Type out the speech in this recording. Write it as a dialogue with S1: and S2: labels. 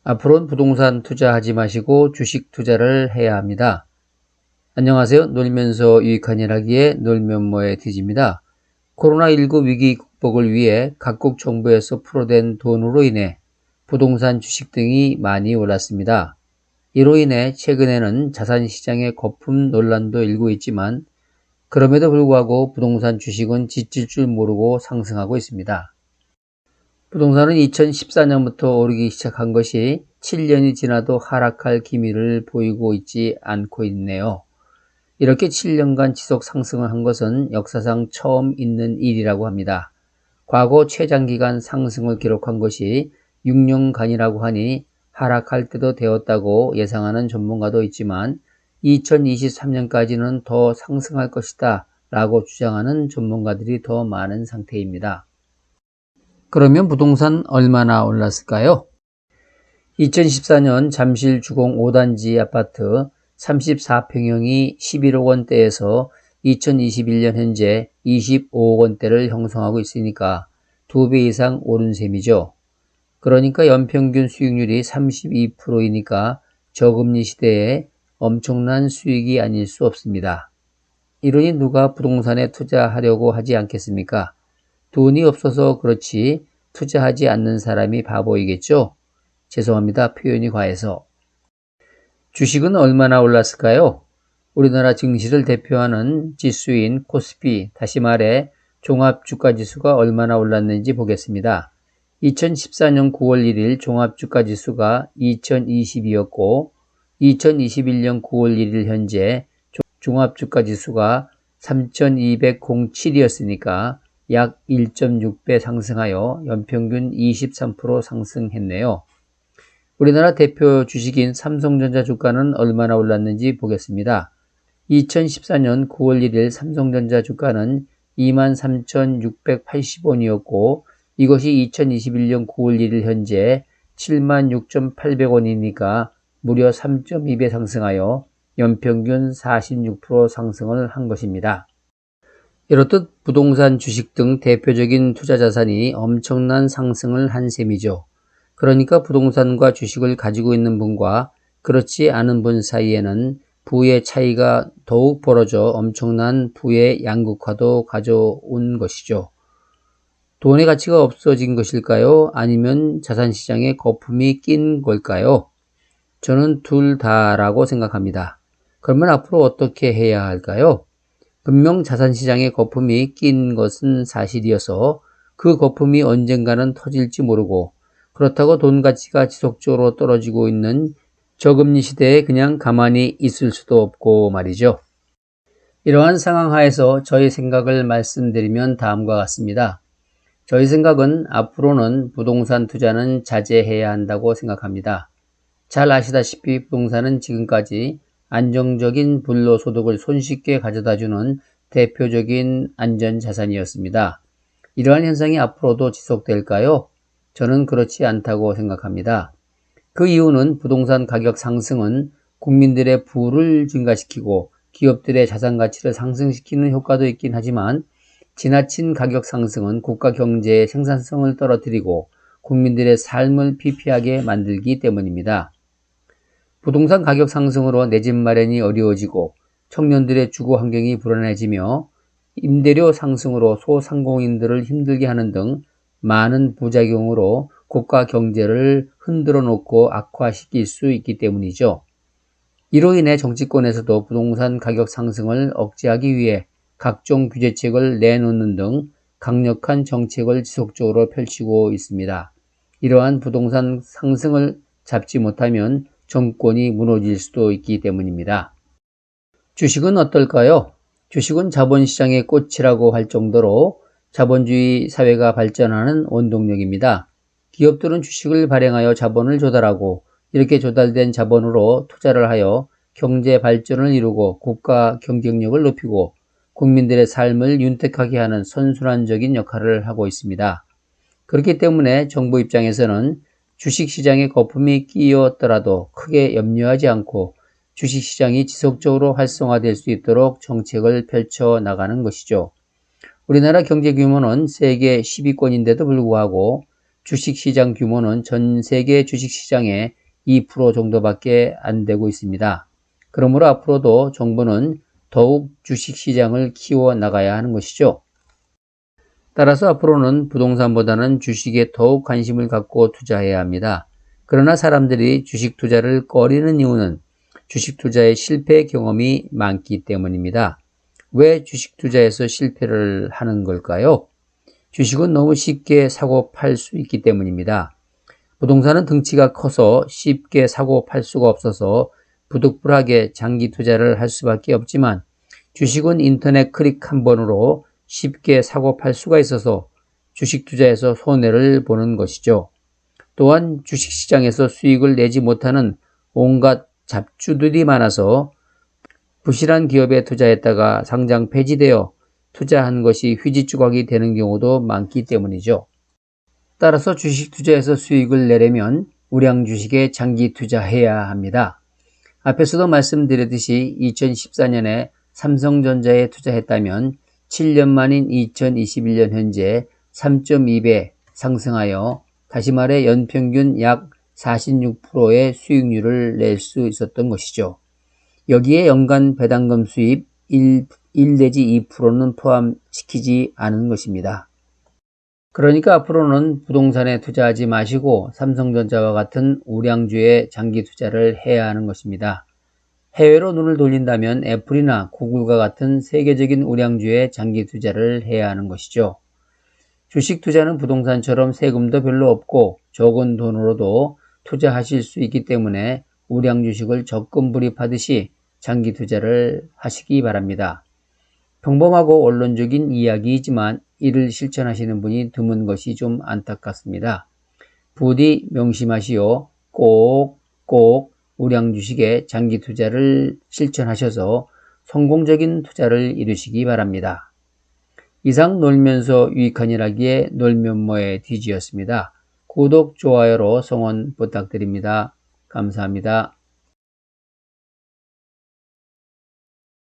S1: 앞으로는 부동산 투자하지 마시고 주식 투자를 해야 합니다. 안녕하세요. 놀면서 유익한 일 하기에 놀면뭐의 디지입니다. 코로나19 위기 극복을 위해 각국 정부에서 풀어댄 돈으로 인해 부동산 주식 등이 많이 올랐습니다. 이로 인해 최근에는 자산시장의 거품 논란도 일고 있지만 그럼에도 불구하고 부동산 주식은 지칠 줄 모르고 상승하고 있습니다. 부동산은 2014년부터 오르기 시작한 것이 7년이 지나도 하락할 기미를 보이고 있지 않고 있네요. 이렇게 7년간 지속 상승을 한 것은 역사상 처음 있는 일이라고 합니다. 과거 최장기간 상승을 기록한 것이 6년간이라고 하니 하락할 때도 되었다고 예상하는 전문가도 있지만 2023년까지는 더 상승할 것이다 라고 주장하는 전문가들이 더 많은 상태입니다. 그러면 부동산 얼마나 올랐을까요? 2014년 잠실 주공 5단지 아파트 34평형이 11억 원대에서 2021년 현재 25억 원대를 형성하고 있으니까 2배 이상 오른 셈이죠. 그러니까 연평균 수익률이 32%이니까 저금리 시대에 엄청난 수익이 아닐 수 없습니다. 이러니 누가 부동산에 투자하려고 하지 않겠습니까? 돈이 없어서 그렇지 투자하지 않는 사람이 바보이겠죠? 죄송합니다. 표현이 과해서. 주식은 얼마나 올랐을까요? 우리나라 증시를 대표하는 지수인 코스피, 다시 말해 종합주가지수가 얼마나 올랐는지 보겠습니다. 2014년 9월 1일 종합주가지수가 2022였고 2021년 9월 1일 현재 종합주가지수가 3207이었으니까 약 1.6배 상승하여 연평균 23% 상승했네요. 우리나라 대표 주식인 삼성전자 주가는 얼마나 올랐는지 보겠습니다. 2014년 9월 1일 삼성전자 주가는 23,680원이었고 이것이 2021년 9월 1일 현재 76,800원이니까 무려 3.2배 상승하여 연평균 46% 상승을 한 것입니다. 이렇듯 부동산 주식 등 대표적인 투자 자산이 엄청난 상승을 한 셈이죠. 그러니까 부동산과 주식을 가지고 있는 분과 그렇지 않은 분 사이에는 부의 차이가 더욱 벌어져 엄청난 부의 양극화도 가져온 것이죠. 돈의 가치가 없어진 것일까요? 아니면 자산시장에 거품이 낀 걸까요? 저는 둘 다라고 생각합니다. 그러면 앞으로 어떻게 해야 할까요? 분명 자산시장에 거품이 낀 것은 사실이어서 그 거품이 언젠가는 터질지 모르고 그렇다고 돈 가치가 지속적으로 떨어지고 있는 저금리 시대에 그냥 가만히 있을 수도 없고 말이죠. 이러한 상황 하에서 저희 생각을 말씀드리면 다음과 같습니다. 저희 생각은 앞으로는 부동산 투자는 자제해야 한다고 생각합니다. 잘 아시다시피 부동산은 지금까지 안정적인 불로소득을 손쉽게 가져다주는 대표적인 안전자산이었습니다. 이러한 현상이 앞으로도 지속될까요? 저는 그렇지 않다고 생각합니다. 그 이유는 부동산 가격 상승은 국민들의 부를 증가시키고 기업들의 자산 가치를 상승시키는 효과도 있긴 하지만 지나친 가격 상승은 국가 경제의 생산성을 떨어뜨리고 국민들의 삶을 피폐하게 만들기 때문입니다. 부동산 가격 상승으로 내 집 마련이 어려워지고 청년들의 주거 환경이 불안해지며 임대료 상승으로 소상공인들을 힘들게 하는 등 많은 부작용으로 국가 경제를 흔들어 놓고 악화시킬 수 있기 때문이죠. 이로 인해 정치권에서도 부동산 가격 상승을 억제하기 위해 각종 규제책을 내놓는 등 강력한 정책을 지속적으로 펼치고 있습니다. 이러한 부동산 상승을 잡지 못하면 정권이 무너질 수도 있기 때문입니다. 주식은 어떨까요? 주식은 자본시장의 꽃이라고 할 정도로 자본주의 사회가 발전하는 원동력입니다. 기업들은 주식을 발행하여 자본을 조달하고 이렇게 조달된 자본으로 투자를 하여 경제 발전을 이루고 국가 경쟁력을 높이고 국민들의 삶을 윤택하게 하는 선순환적인 역할을 하고 있습니다. 그렇기 때문에 정부 입장에서는 주식시장에 거품이 끼었더라도 크게 염려하지 않고 주식시장이 지속적으로 활성화될 수 있도록 정책을 펼쳐 나가는 것이죠. 우리나라 경제 규모는 세계 10위권인데도 불구하고 주식시장 규모는 전 세계 주식시장의 2% 정도밖에 안 되고 있습니다. 그러므로 앞으로도 정부는 더욱 주식시장을 키워나가야 하는 것이죠. 따라서 앞으로는 부동산보다는 주식에 더욱 관심을 갖고 투자해야 합니다. 그러나 사람들이 주식 투자를 꺼리는 이유는 주식 투자의 실패 경험이 많기 때문입니다. 왜 주식 투자에서 실패를 하는 걸까요? 주식은 너무 쉽게 사고 팔 수 있기 때문입니다. 부동산은 덩치가 커서 쉽게 사고 팔 수가 없어서 부득불하게 장기 투자를 할 수밖에 없지만 주식은 인터넷 클릭 한 번으로 쉽게 사고 팔 수가 있어서 주식 투자에서 손해를 보는 것이죠. 또한 주식시장에서 수익을 내지 못하는 온갖 잡주들이 많아서 부실한 기업에 투자했다가 상장 폐지되어 투자한 것이 휴지 조각이 되는 경우도 많기 때문이죠. 따라서 주식 투자에서 수익을 내려면 우량 주식에 장기 투자해야 합니다. 앞에서도 말씀드렸듯이 2014년에 삼성전자에 투자했다면 7년 만인 2021년 현재 3.2배 상승하여 다시 말해 연평균 약 46%의 수익률을 낼 수 있었던 것이죠. 여기에 연간 배당금 수입 1 내지 2%는 포함시키지 않은 것입니다. 그러니까 앞으로는 부동산에 투자하지 마시고 삼성전자와 같은 우량주에 장기 투자를 해야 하는 것입니다. 해외로 눈을 돌린다면 애플이나 구글과 같은 세계적인 우량주에 장기 투자를 해야 하는 것이죠. 주식 투자는 부동산처럼 세금도 별로 없고 적은 돈으로도 투자하실 수 있기 때문에 우량 주식을 적금 불입하듯이 장기 투자를 하시기 바랍니다. 평범하고 원론적인 이야기이지만 이를 실천하시는 분이 드문 것이 좀 안타깝습니다. 부디 명심하시오. 꼭 우량 주식에 장기 투자를 실천하셔서 성공적인 투자를 이루시기 바랍니다. 이상 놀면서 유익한 일하기에 놀면뭐의 DG였습니다. 구독, 좋아요로 성원 부탁드립니다. 감사합니다.